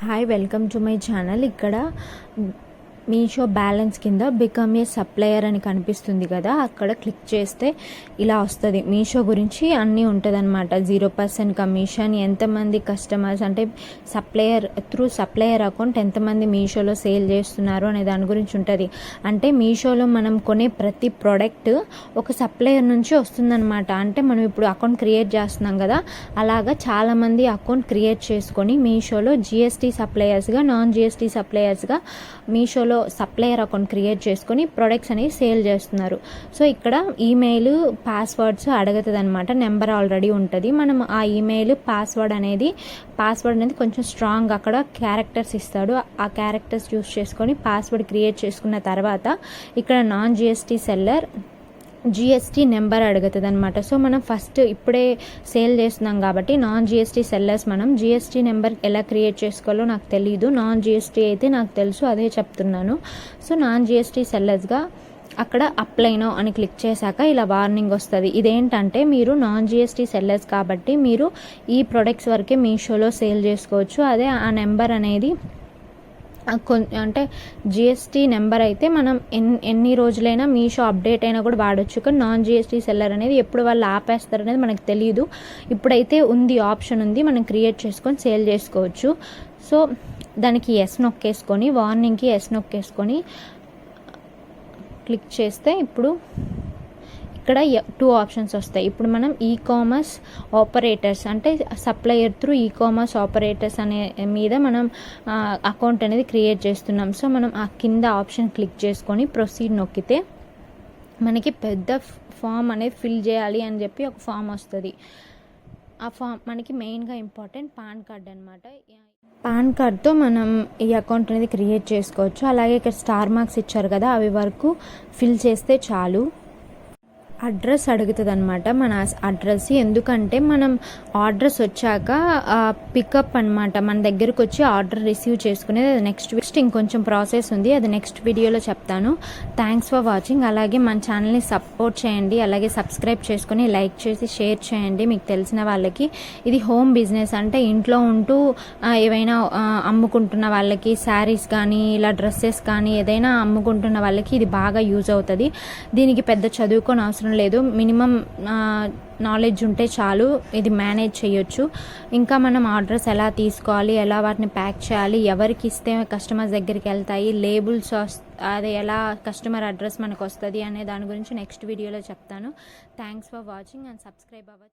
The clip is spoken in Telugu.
Hi, welcome to my channel. ఇక్కడ మీషో బ్యాలెన్స్ కింద బికమ్ ఏ సప్లయర్ అని కనిపిస్తుంది కదా, అక్కడ క్లిక్ చేస్తే ఇలా వస్తుంది. మీషో గురించి అన్నీ ఉంటుంది అనమాట. 0% కమిషన్, ఎంతమంది కస్టమర్స్ అంటే సప్లయర్ అకౌంట్ ఎంతమంది మీషోలో సేల్ చేస్తున్నారు అనే దాని గురించి ఉంటుంది. అంటే మీషోలో మనం కొనే ప్రతి ప్రోడక్ట్ ఒక సప్లయర్ నుంచి వస్తుందన్నమాట. అంటే మనం ఇప్పుడు అకౌంట్ క్రియేట్ చేస్తున్నాం కదా, అలాగా చాలామంది అకౌంట్ క్రియేట్ చేసుకొని మీషోలో జిఎస్టీ సప్లయర్స్గా, నాన్ జిఎస్టీ సప్లయర్స్గా మీషోలో సప్లయర్ అకౌంట్ క్రియేట్ చేసుకొని ప్రొడక్ట్స్ అనేవి సేల్ చేస్తున్నారు. సో ఇక్కడ ఈమెయిల్, పాస్వర్డ్స్ అడుగుతుంది అనమాట. నెంబర్ ఆల్రెడీ ఉంటుంది. మనం ఆ ఈమెయిల్, పాస్వర్డ్ అనేది కొంచెం స్ట్రాంగ్ అక్కడ క్యారెక్టర్స్ ఇస్తాడు. ఆ క్యారెక్టర్స్ యూస్ చేసుకొని పాస్వర్డ్ క్రియేట్ చేసుకున్న తర్వాత ఇక్కడ non GST seller GST number అడుగుతుంది అనమాట. సో మనం ఫస్ట్ ఇప్పుడే సేల్ చేస్తున్నాం కాబట్టి నాన్ జిఎస్టీ సెల్లర్స్ మనం జిఎస్టీ నెంబర్ ఎలా క్రియేట్ చేసుకోవాలో నాకు తెలియదు. నాన్ జిఎస్టీ అయితే నాకు తెలుసు, అదే చెప్తున్నాను. సో నాన్ జిఎస్టీ సెల్లర్స్గా అక్కడ అప్లై నౌ అని క్లిక్ చేశాక ఇలా వార్నింగ్ వస్తుంది. ఇదేంటంటే మీరు నాన్ జిఎస్టీ సెల్లర్స్ కాబట్టి మీరు ఈ ప్రొడక్ట్స్ వరకే మీషోలో సేల్ చేసుకోవచ్చు. అదే ఆ నెంబర్ అనేది అంటే జిఎస్టీ నెంబర్ అయితే మనం ఎన్ని రోజులైనా మీషో అప్డేట్ అయినా కూడా వాడచ్చు. కానీ నాన్ జిఎస్టీ సెల్లర్ అనేది ఎప్పుడు వాళ్ళు ఆపేస్తారు అనేది మనకు తెలియదు. ఇప్పుడైతే ఉంది, ఆప్షన్ ఉంది, మనం క్రియేట్ చేసుకొని సేల్ చేసుకోవచ్చు. సో దానికి ఎస్ నొక్కేసుకొని, వార్నింగ్కి ఎస్ నొక్కేసుకొని క్లిక్ చేస్తే ఇప్పుడు ఇక్కడ 2 ఆప్షన్స్ వస్తాయి. ఇప్పుడు మనం ఈకామర్స్ ఆపరేటర్స్ అంటే సప్లయర్ త్రూ ఈకామర్స్ ఆపరేటర్స్ అనే మీద మనం అకౌంట్ అనేది క్రియేట్ చేస్తున్నాం. సో మనం ఆ కింద ఆప్షన్ క్లిక్ చేసుకొని ప్రొసీడ్ నొక్కితే మనకి పెద్ద ఫామ్ అనేది ఫిల్ చేయాలి అని చెప్పి ఒక ఫామ్ వస్తుంది. ఆ ఫామ్ మనకి మెయిన్గా ఇంపార్టెంట్ పాన్ కార్డ్ అనమాట. పాన్ కార్డ్తో మనం ఈ అకౌంట్ అనేది క్రియేట్ చేసుకోవచ్చు. అలాగే ఇక్కడ స్టార్ మార్క్స్ ఇచ్చారు కదా, అవి వరకు ఫిల్ చేస్తే చాలు. అడ్రస్ అడుగుతుంది అనమాట, మన అడ్రస్. ఎందుకంటే మనం ఆర్డర్స్ వచ్చాక పికప్ అనమాట, మన దగ్గరకు వచ్చి ఆర్డర్ రిసీవ్ చేసుకునేది. అది నెక్స్ట్ ఇంకొంచెం ప్రాసెస్ ఉంది, అది నెక్స్ట్ వీడియోలో చెప్తాను. Thanks for watching. అలాగే మన ఛానల్ని సపోర్ట్ చేయండి, అలాగే సబ్స్క్రైబ్ చేసుకుని లైక్ చేసి షేర్ చేయండి మీకు తెలిసిన వాళ్ళకి. ఇది హోమ్ బిజినెస్, అంటే ఇంట్లో ఉంటూ ఏవైనా అమ్ముకుంటున్న వాళ్ళకి, శారీస్ కానీ ఇలా డ్రెస్సెస్ కానీ ఏదైనా అమ్ముకుంటున్న వాళ్ళకి ఇది బాగా యూజ్ అవుతుంది. దీనికి పెద్ద చదువుకొని అవసరం లేదు, మినిమం నాలెడ్జ్ ఉంటే చాలు, ఇది మేనేజ్ చేయొచ్చు. ఇంకా మనం ఆర్డర్స్ ఎలా తీసుకోవాలి, ఎలా వాటిని ప్యాక్ చేయాలి, ఎవరికి ఇస్తే కస్టమర్స్ దగ్గరికి వెళ్తాయి, లేబుల్స్ అది ఎలా కస్టమర్ అడ్రస్ మనకు వస్తుంది అనే దాని గురించి నెక్స్ట్ వీడియోలో చెప్తాను. Thanks for watching and subscribe అవ్వచ్చు.